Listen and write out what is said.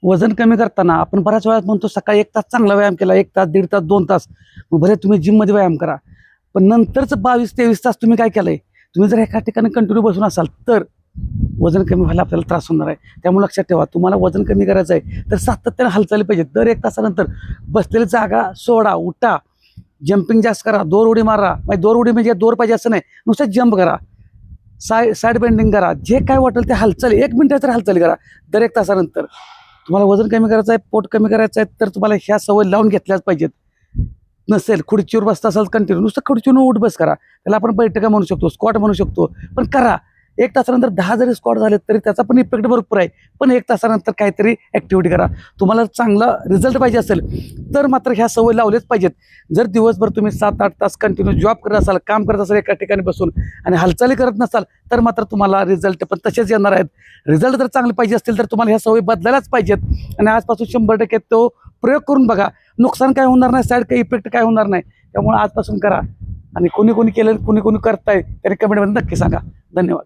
वजन कमी करताना आपण बऱ्याच वेळा म्हणतो सकाळी 1 तास चांगला व्यायाम केला, 1 तास, 1.5 तास, 2 तास, मग भले तुम्ही जिममध्ये व्यायाम करा, पण नंतरचं 22-23 तास तुम्ही काय केलंय, तुम्ही जर एका ठिकाणी कंटिन्यू बसून असाल तर वजन कमी व्हायला आपल्याला त्रास होणार आहे. त्यामुळे लक्षात ठेवा, तुम्हाला वजन कमी करायचं आहे तर सातत्याने हालचाली पाहिजे. दर 1 तासानंतर बसलेली जागा सोडा, उठा, जम्पिंग जास्त करा, दोर उडी मारा. दोर उडी म्हणजे दोर पाहिजे असं नाही, नुसतं जंप करा, साईड बेंडिंग करा, जे काय वाटेल ते हालचाली 1 मिनिटात हालचाली करा दर 1 तासानंतर. तुम्हाला वजन कमी करायचं आहे, पोट कमी करायचं आहे तर तुम्हाला ह्या सवय लावून घेतल्याच पाहिजेत. नसेल खुर्चीवर बसता असाल कंटिन्यू नुसतं खुर्चीवर उठ बस करा, त्याला आपण बैठका म्हणू शकतो, स्क्वॉट म्हणू शकतो, पण करा. 1 तासानंतर 10 जरी स्क्वॉट झाले तरी त्याचा पण इफेक्ट भरपूर आहे. पण 1 तासानंतर काहीतरी ॲक्टिव्हिटी करा. तुम्हाला चांगला रिझल्ट पाहिजे असेल तर मात्र ह्या सवय लावलेच पाहिजेत. जर दिवसभर तुम्ही 7-8 तास कंटिन्यू जॉब करत असाल, काम करत असाल एका ठिकाणी बसून आणि हालचाली करत नसाल तर मात्र तुम्हाला रिझल्ट पण तसेच येणार आहेत. रिझल्ट जर चांगले पाहिजे असतील तर तुम्हाला ह्या सवयी बदलायलाच पाहिजेत आणि आजपासून 100% तो प्रयोग करून बघा. नुकसान काय होणार नाही, साईड काही इफेक्ट काय होणार नाही. त्यामुळे आजपासून करा आणि कोणी केलं, कोणी करताय त्याने कमेंटमध्ये नक्की सांगा. धन्यवाद.